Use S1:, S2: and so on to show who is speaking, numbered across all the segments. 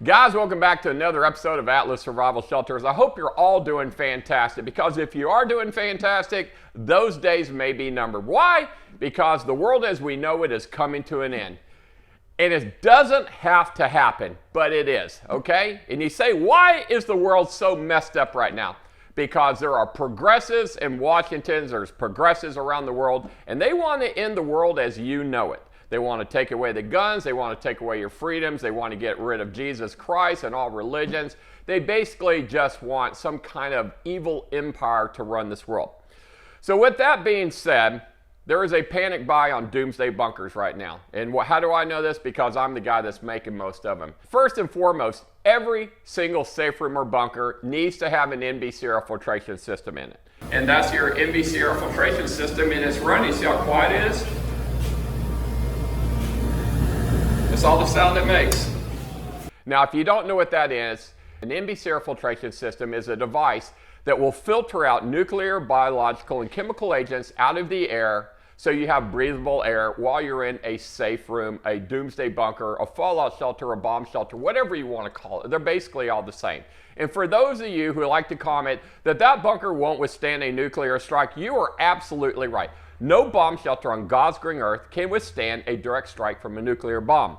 S1: Guys, welcome back to another episode of Atlas Survival Shelters. I hope you're all doing fantastic, because if you are doing fantastic, those days may be numbered. Why? Because the world as we know it is coming to an end. And it doesn't have to happen, but it is, okay? And you say, why is the world so messed up right now? Because there are progressives in Washington, there's progressives around the world, and they want to end the world as you know it. They want to take away the guns, they want to take away your freedoms, they want to get rid of Jesus Christ and all religions. They basically just want some kind of evil empire to run this world. So with that being said, there is a panic buy on Doomsday bunkers right now. And how do I know this? Because I'm the guy that's making most of them. First and foremost, every single safe room or bunker needs to have an NBC Air filtration system in it. And that's your NBC Air filtration system, and it's running. See how quiet it is? That's all the sound it makes. Now, if you don't know what that is, an NBC Air filtration system is a device that will filter out nuclear, biological, and chemical agents out of the air so you have breathable air while you're in a safe room, a doomsday bunker, a fallout shelter, a bomb shelter, whatever you want to call it. They're basically all the same. And for those of you who like to comment that that bunker won't withstand a nuclear strike, you are absolutely right. No bomb shelter on God's green earth can withstand a direct strike from a nuclear bomb.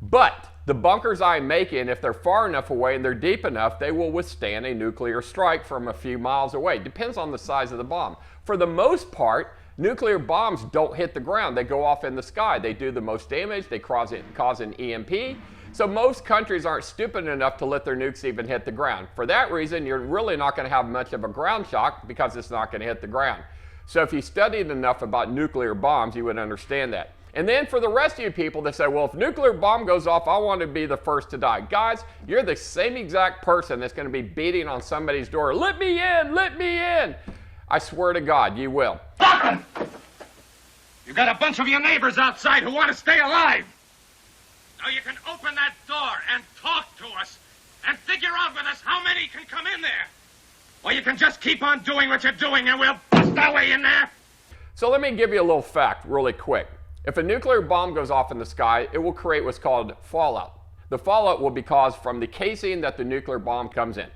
S1: But the bunkers I'm making, if they're far enough away and they're deep enough, they will withstand a nuclear strike from a few miles away. Depends on the size of the bomb. For the most part, nuclear bombs don't hit the ground. They go off in the sky. They do the most damage. They cause an EMP. So most countries aren't stupid enough to let their nukes even hit the ground. For that reason, you're really not going to have much of a ground shock because it's not going to hit the ground. So if you studied enough about nuclear bombs, you would understand that. And then for the rest of you people that say, well, if a nuclear bomb goes off, I want to be the first to die. Guys, you're the same exact person that's going to be beating on somebody's door. Let me in, let me in. I swear to God, you will.
S2: Lock 'em! You got a bunch of your neighbors outside who want to stay alive. Now you can open that door and talk to us and figure out with us how many can come in there. Or you can just keep on doing what you're doing and we'll bust our way in there.
S1: So let me give you a little fact really quick. If a nuclear bomb goes off in the sky, it will create what's called fallout. The fallout will be caused from the casing that the nuclear bomb comes in.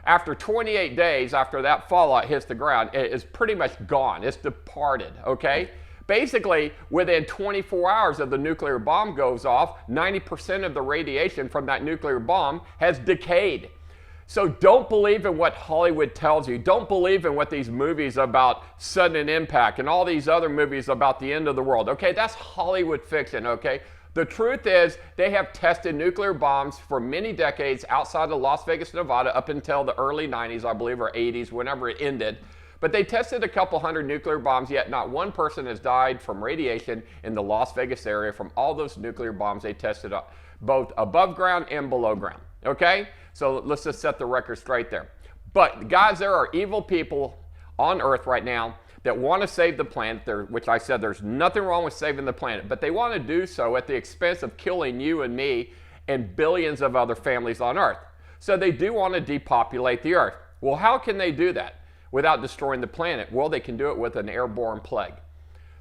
S1: After 28 days after that fallout hits the ground, it is pretty much gone. It's departed, okay? Basically, within 24 hours of the nuclear bomb goes off, 90% of the radiation from that nuclear bomb has decayed. So don't believe in what Hollywood tells you. Don't believe in what these movies about sudden impact and all these other movies about the end of the world. Okay, that's Hollywood fiction, okay? The truth is they have tested nuclear bombs for many decades outside of Las Vegas, Nevada, up until the early 90s, I believe, or 80s, whenever it ended. But they tested a couple hundred nuclear bombs, yet not one person has died from radiation in the Las Vegas area from all those nuclear bombs they tested up, both above ground and below ground, okay? So let's just set the record straight there. But guys, there are evil people on Earth right now that want to save the planet, which I said there's nothing wrong with saving the planet, but they want to do so at the expense of killing you and me and billions of other families on Earth. So they do want to depopulate the Earth. Well, how can they do that without destroying the planet? Well, they can do it with an airborne plague.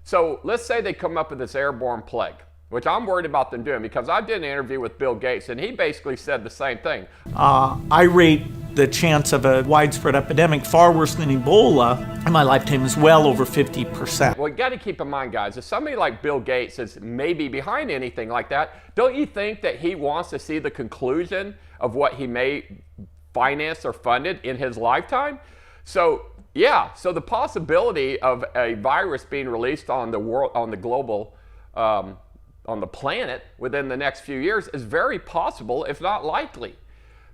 S1: So let's say they come up with this airborne plague, which I'm worried about them doing, because I did an interview with Bill Gates and he basically said the same thing.
S3: I rate the chance of a widespread epidemic far worse than Ebola in my lifetime is well over 50%.
S1: Well, you got to keep in mind, guys, if somebody like Bill Gates is maybe behind anything like that, don't you think that he wants to see the conclusion of what he may finance or funded in his lifetime? So yeah, so the possibility of a virus being released on the world, on the global, on the planet within the next few years is very possible, if not likely.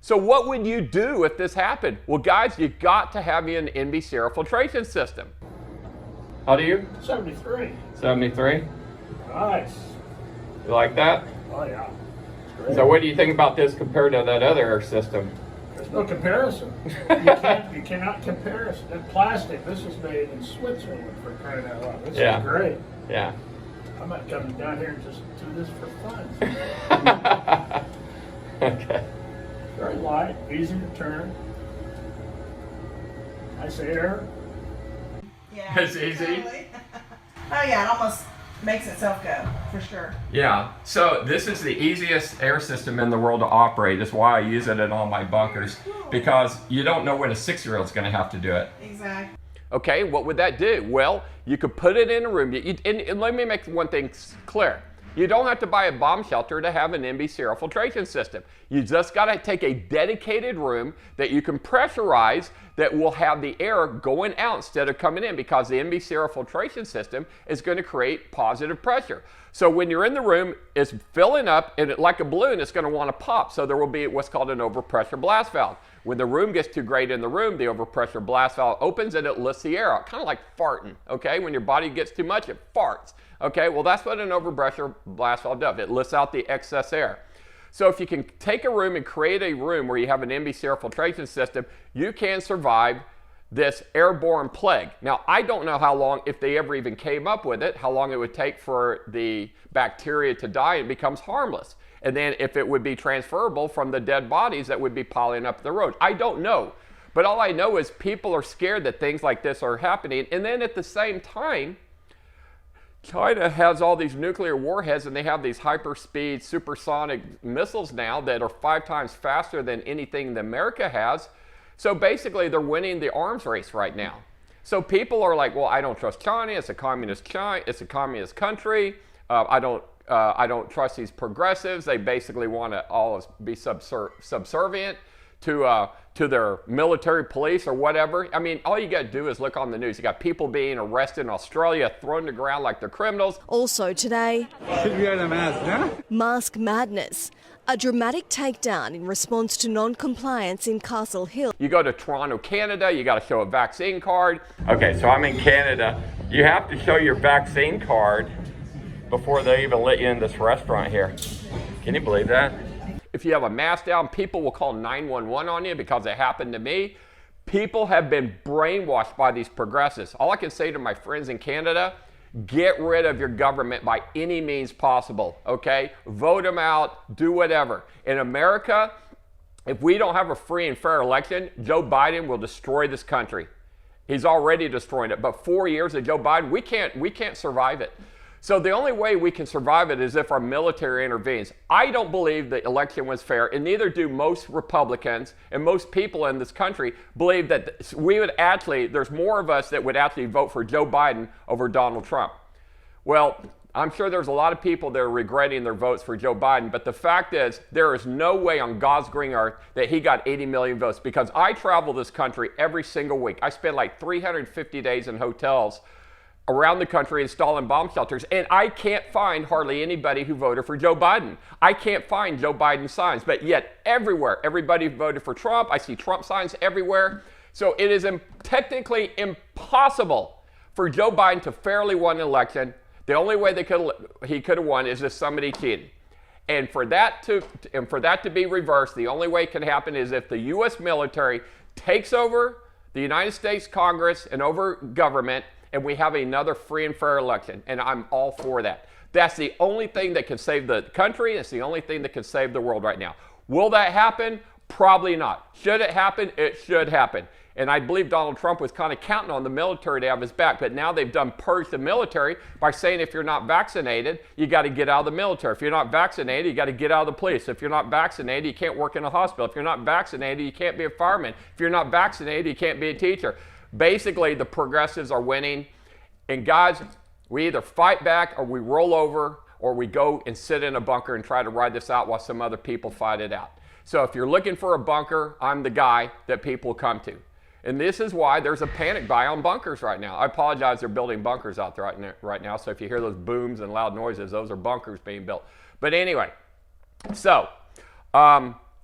S1: So what would you do if this happened? Well, guys, you got to have an NBC Air filtration system. How do you?
S4: 73.
S1: 73?
S4: Nice.
S1: You like that?
S4: Oh, yeah. Great.
S1: So what do you think about this compared to that other air system?
S4: There's no comparison. You cannot compare it. That plastic, this is made in Switzerland, for crying out loud. This is great.
S1: Yeah.
S4: I might come down here and just do this for fun.
S1: Okay.
S4: Very light, easy to turn. Nice air.
S5: Yeah.
S1: It's easy.
S5: Totally. Oh yeah, it almost makes itself go, for sure.
S1: Yeah, so this is the easiest air system in the world to operate. That's why I use it in all my bunkers, because you don't know when a 6-year-old's going to have to do it.
S5: Exactly.
S1: Okay, what would that do? Well, you could put it in a room. And let me make one thing clear. You don't have to buy a bomb shelter to have an NBC Air filtration system. You just got to take a dedicated room that you can pressurize that will have the air going out instead of coming in, because the NBC Air filtration system is going to create positive pressure. So when you're in the room, it's filling up, and like a balloon, it's going to want to pop. So there will be what's called an overpressure blast valve. When the room gets too great in the room, the overpressure blast valve opens and it lifts the air out, kind of like farting, okay? When your body gets too much, it farts, okay? Well, that's what an overpressure blast valve does. It lifts out the excess air. So if you can take a room and create a room where you have an NBC Air filtration system, you can survive this airborne plague. Now, I don't know how long, if they ever even came up with it, how long it would take for the bacteria to die and becomes harmless. And then if it would be transferable from the dead bodies that would be piling up the road. I don't know. But all I know is people are scared that things like this are happening. And then at the same time, China has all these nuclear warheads, and they have these hyperspeed supersonic missiles now that are 5 times faster than anything that America has. So basically, they're winning the arms race right now. So people are like, well, I don't trust China. It's a communist China. It's a communist country. I don't trust these progressives. They basically want to all be subservient to their military police or whatever. I mean, all you got to do is look on the news. You got people being arrested in Australia, thrown to the ground like they're criminals.
S6: Also today, mask madness. A dramatic takedown in response to non-compliance in Castle Hill.
S1: You go to Toronto, Canada, you got to show a vaccine card. Okay, so I'm in Canada. You have to show your vaccine card before they even let you in this restaurant here. Can you believe that? If you have a mask down, people will call 911 on you, because it happened to me. People have been brainwashed by these progressives. All I can say to my friends in Canada, get rid of your government by any means possible, okay? Vote them out, do whatever. In America, if we don't have a free and fair election, Joe Biden will destroy this country. He's already destroying it, but 4 years of Joe Biden, we can't survive it. So the only way we can survive it is if our military intervenes. I don't believe the election was fair, and neither do most Republicans, and most people in this country believe that we would actually, there's more of us that would actually vote for Joe Biden over Donald Trump. Well, I'm sure there's a lot of people that are regretting their votes for Joe Biden, but the fact is, there is no way on God's green earth that he got 80 million votes, because I travel this country every single week. I spend like 350 days in hotels around the country installing bomb shelters, and I can't find hardly anybody who voted for Joe Biden. I can't find Joe Biden signs, but yet everywhere, everybody voted for Trump. I see Trump signs everywhere. So it is technically impossible for Joe Biden to fairly win an election. The only way he could have won is if somebody cheated. And for that to be reversed, the only way it can happen is if the U.S. military takes over the United States Congress and over government, and we have another free and fair election, and I'm all for that. That's the only thing that can save the country. It's the only thing that can save the world right now. Will that happen? Probably not. Should it happen? It should happen. And I believe Donald Trump was kind of counting on the military to have his back, but now they've done purge the military by saying if you're not vaccinated, you got to get out of the military. If you're not vaccinated, you got to get out of the police. If you're not vaccinated, you can't work in a hospital. If you're not vaccinated, you can't be a fireman. If you're not vaccinated, you can't be a teacher. Basically, the progressives are winning. And guys, we either fight back or we roll over, or we go and sit in a bunker and try to ride this out while some other people fight it out. So if you're looking for a bunker, I'm the guy that people come to. And this is why there's a panic buy on bunkers right now. I apologize, they're building bunkers out there right now. So if you hear those booms and loud noises, those are bunkers being built. But anyway, so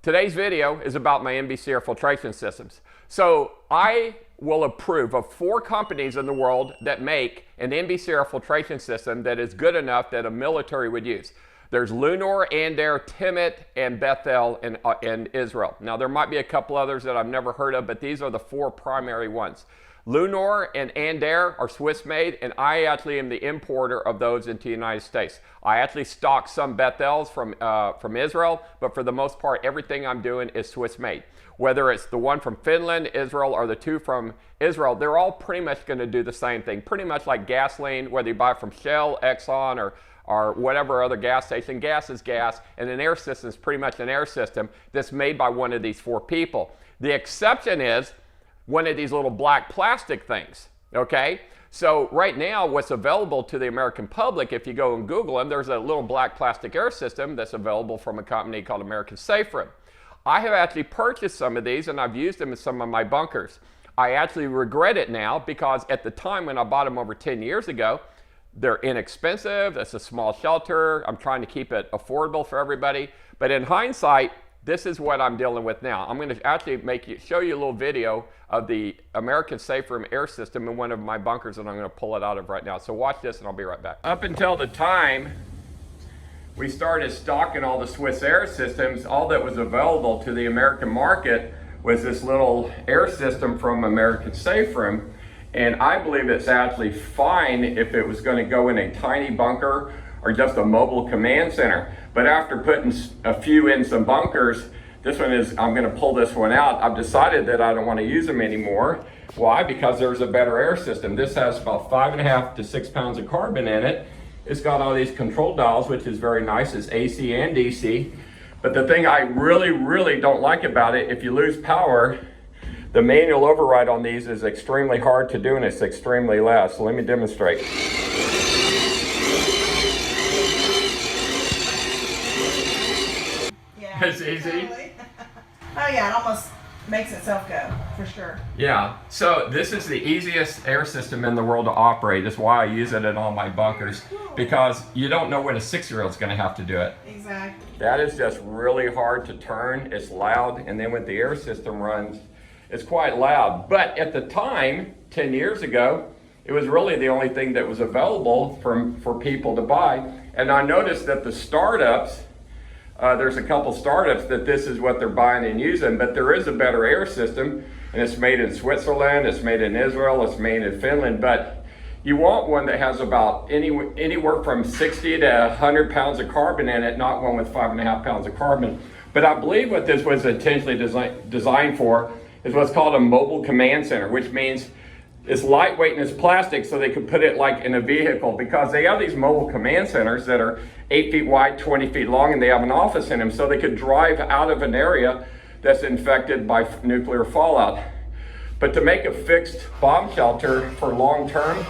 S1: today's video is about my NBC Air filtration systems. So I will approve of 4 companies in the world that make an NBC Air filtration system that is good enough that a military would use. There's Lunor, Andair, Timmit, and Bethel in Israel. Now, there might be a couple others that I've never heard of, but these are the 4 primary ones. Lunar and Air are Swiss made, and I actually am the importer of those into the United States. I actually stock some Bethels from Israel, but for the most part, everything I'm doing is Swiss made. Whether it's the one from Finland, Israel, or the two from Israel, they're all pretty much going to do the same thing. Pretty much like gasoline, whether you buy it from Shell, Exxon, or whatever other gas station. Gas is gas, and an air system is pretty much an air system that's made by one of these four people. The exception is one of these little black plastic things, okay? So right now, what's available to the American public, if you go and Google them, there's a little black plastic air system that's available from a company called American Safe Room. I have actually purchased some of these, and I've used them in some of my bunkers. I actually regret it now, because at the time when I bought them over 10 years ago, they're inexpensive, it's a small shelter, I'm trying to keep it affordable for everybody. But in hindsight, this is what I'm dealing with now. I'm going to actually show you a little video of the American Safe Room air system in one of my bunkers, and I'm going to pull it out of right now. So watch this and I'll be right back. Up until the time we started stocking all the Swiss air systems, all that was available to the American market was this little air system from American Safe Room. And I believe it's actually fine if it was going to go in a tiny bunker or just a mobile command center. But after putting a few in some bunkers, this one is, I'm going to pull this one out. I've decided that I don't want to use them anymore. Why? Because there's a better air system. This has about 5.5 to 6 pounds of carbon in it. It's got all these control dials, which is very nice. It's AC and DC. But the thing I really, really don't like about it, if you lose power, the manual override on these is extremely hard to do, and it's extremely loud. So let me demonstrate.
S5: Yeah.
S1: It's easy.
S5: Totally. Oh yeah, it almost makes itself go, for sure.
S1: Yeah, so this is the easiest air system in the world to operate. That's why I use it in all my bunkers, because you don't know when a 6-year-old's going to have to do it.
S5: Exactly.
S1: That is just really hard to turn. It's loud, and then when the air system runs, it's quite loud. But at the time, 10 years ago, it was really the only thing that was available for people to buy. And I noticed that the startups, there's a couple startups that this is what they're buying and using, but there is a better air system, and it's made in Switzerland, it's made in Israel, it's made in Finland. But you want one that has about anywhere from 60 to 100 pounds of carbon in it, not one with 5.5 pounds of carbon. But I believe what this was intentionally designed for is what's called a mobile command center, which means it's lightweight and it's plastic, so they can put it like in a vehicle, because they have these mobile command centers that are 8 feet wide, 20 feet long, and they have an office in them, so they could drive out of an area that's infected by nuclear fallout. But to make a fixed bomb shelter for long term,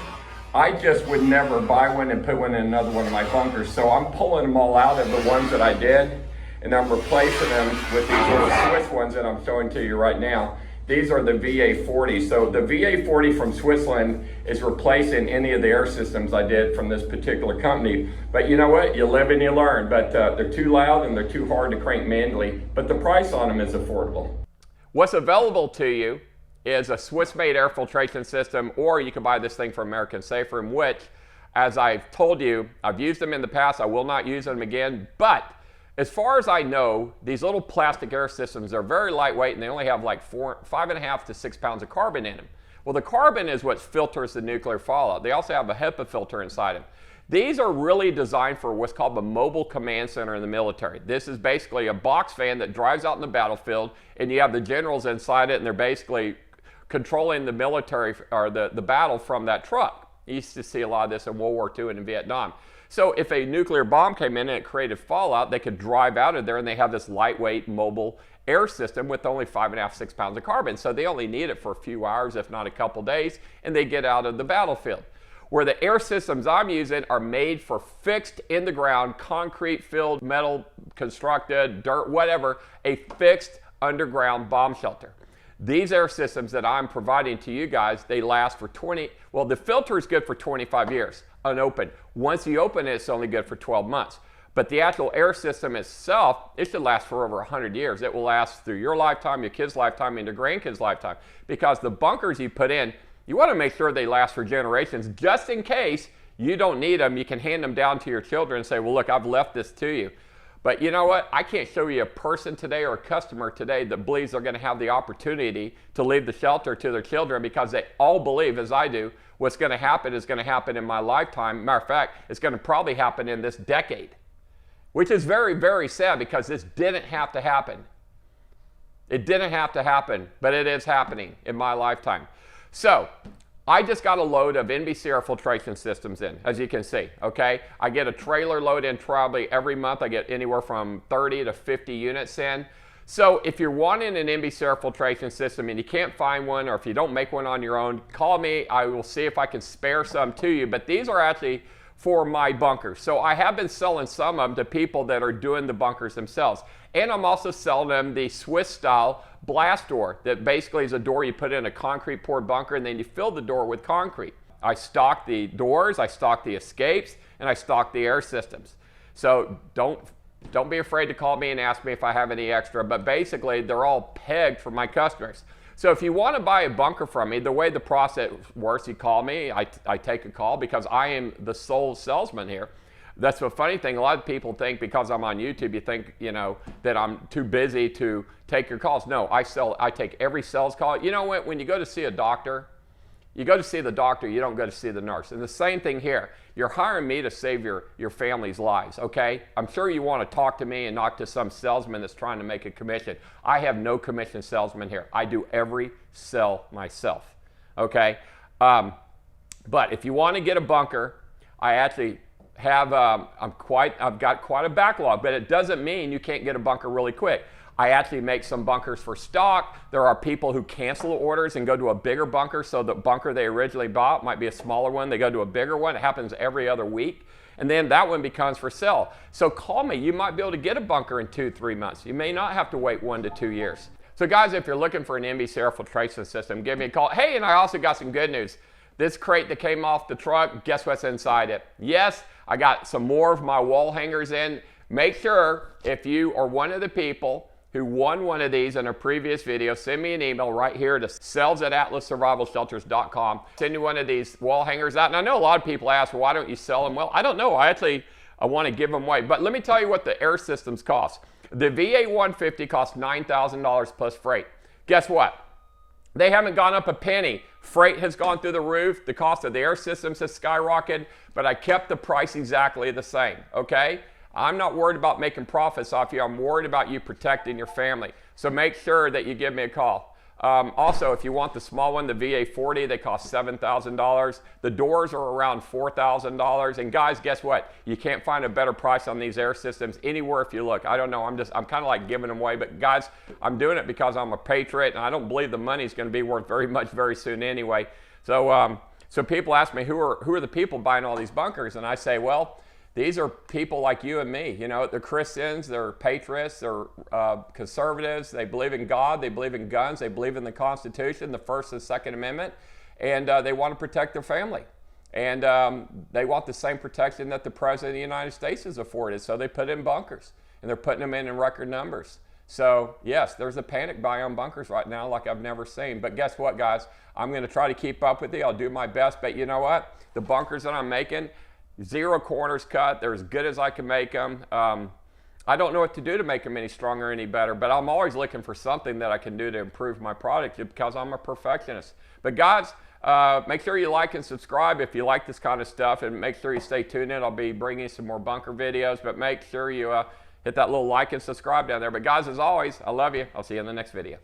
S1: I just would never buy one and put one in another one of my bunkers. So I'm pulling them all out of the ones that I did, and I'm replacing them with these little Swiss ones that I'm showing to you right now. These are the VA-40. So the VA-40 from Switzerland is replacing any of the air systems I did from this particular company. But you know what? You live and you learn. But they're too loud and they're too hard to crank manually. But the price on them is affordable. What's available to you is a Swiss-made air filtration system, or you can buy this thing from American Safe Room, which, as I've told you, I've used them in the past. I will not use them again. But as far as I know, these little plastic air systems are very lightweight, and they only have like 5.5 to 6 pounds of carbon in them. Well, the carbon is what filters the nuclear fallout. They also have a HEPA filter inside them. These are really designed for what's called the mobile command center in the military. This is basically a box fan that drives out in the battlefield, and you have the generals inside it, and they're basically controlling the military or the battle from that truck. You used to see a lot of this in World War II and in Vietnam. So if a nuclear bomb came in and it created fallout, they could drive out of there, and they have this lightweight mobile air system with only 5.5, 6 pounds of carbon. So they only need it for a few hours, if not a couple days, and they get out of the battlefield. Where the air systems I'm using are made for fixed in the ground, concrete filled, metal constructed, dirt, whatever, a fixed underground bomb shelter. These air systems that I'm providing to you guys, they last for well, the filter is good for 25 years, unopened. Once you open it, it's only good for 12 months. But the actual air system itself, it should last for over 100 years. It will last through your lifetime, your kid's lifetime, and your grandkids' lifetime. Because the bunkers you put in, you want to make sure they last for generations, just in case you don't need them. You can hand them down to your children and say, well, look, I've left this to you. But you know what? I can't show you a person today or a customer today that believes they're going to have the opportunity to leave the shelter to their children, because they all believe, as I do, what's going to happen is going to happen in my lifetime. Matter of fact, it's going to probably happen in this decade, which is very, very sad, because this didn't have to happen. It didn't have to happen, but it is happening in my lifetime. So I just got a load of NBC Air filtration systems in, as you can see, okay? I get a trailer load in probably every month. I get anywhere from 30 to 50 units in. So if you're wanting an NBC Air filtration system and you can't find one, or if you don't make one on your own, call me. I will see if I can spare some to you. But these are actually for my bunkers. So I have been selling some of them to people that are doing the bunkers themselves. And I'm also selling them the Swiss style blast door that basically is a door you put in a concrete poured bunker, and then you fill the door with concrete. I stock the doors, I stock the escapes, and I stock the air systems. So don't be afraid to call me and ask me if I have any extra, but basically they're all pegged for my customers. So if you want to buy a bunker from me, the way the process works, you call me, I take a call, because I am the sole salesman here. That's the funny thing. A lot of people think because I'm on YouTube, you think, you know, that I'm too busy to take your calls. No, I take every sales call. You know what? When you go to see a doctor, you go to see the doctor, you don't go to see the nurse. And the same thing here. You're hiring me to save your family's lives, okay? I'm sure you want to talk to me and not to some salesman that's trying to make a commission. I have no commission salesman here. I do every sell myself, okay? But if you want to get a bunker, I actually have I've got quite a backlog, but it doesn't mean you can't get a bunker really quick. I actually make some bunkers for stock. There are people who cancel orders and go to a bigger bunker, so the bunker they originally bought might be a smaller one. They go to a bigger one. It happens every other week, and then that one becomes for sale. So call me. You might be able to get a bunker in 2-3 months. You may not have to wait 1 to 2 years. So guys, if you're looking for an NBC Air filtration system, give me a call. Hey, and I also got some good news. This crate that came off the truck, guess what's inside it? Yes, I got some more of my wall hangers in. Make sure, if you are one of the people who won one of these in a previous video, send me an email right here to sales@atlassurvivalshelters.com. Send you one of these wall hangers out. And I know a lot of people ask, well, why don't you sell them? Well, I don't know. I want to give them away. But let me tell you what the air systems cost. The VA-150 costs $9,000 plus freight. Guess what? They haven't gone up a penny. Freight has gone through the roof. The cost of the air systems has skyrocketed, but I kept the price exactly the same, okay? I'm not worried about making profits off you. I'm worried about you protecting your family. So make sure that you give me a call. Also, if you want the small one, the VA-40, they cost $7,000. The doors are around $4,000. And guys, guess what? You can't find a better price on these air systems anywhere if you look. I don't know. I'm kind of like giving them away. But guys, I'm doing it because I'm a patriot, and I don't believe the money's going to be worth very much very soon anyway. So, so people ask me, who are the people buying all these bunkers? And I say, well, these are people like you and me. You know, they're Christians, they're patriots, they're conservatives. They believe in God, they believe in guns, they believe in the Constitution, the First and Second Amendment, and they want to protect their family. And they want the same protection that the President of the United States has afforded. So they put in bunkers, and they're putting them in record numbers. So yes, there's a panic buy on bunkers right now like I've never seen. But guess what, guys? I'm going to try to keep up with you. I'll do my best. But you know what? The bunkers that I'm making, 0 corners cut. They're as good as I can make them. I don't know what to do to make them any stronger, any better, but I'm always looking for something that I can do to improve my product because I'm a perfectionist. But guys, make sure you like and subscribe if you like this kind of stuff, and make sure you stay tuned in. I'll be bringing some more bunker videos, but make sure you hit that little like and subscribe down there. But guys, as always, I love you. I'll see you in the next video.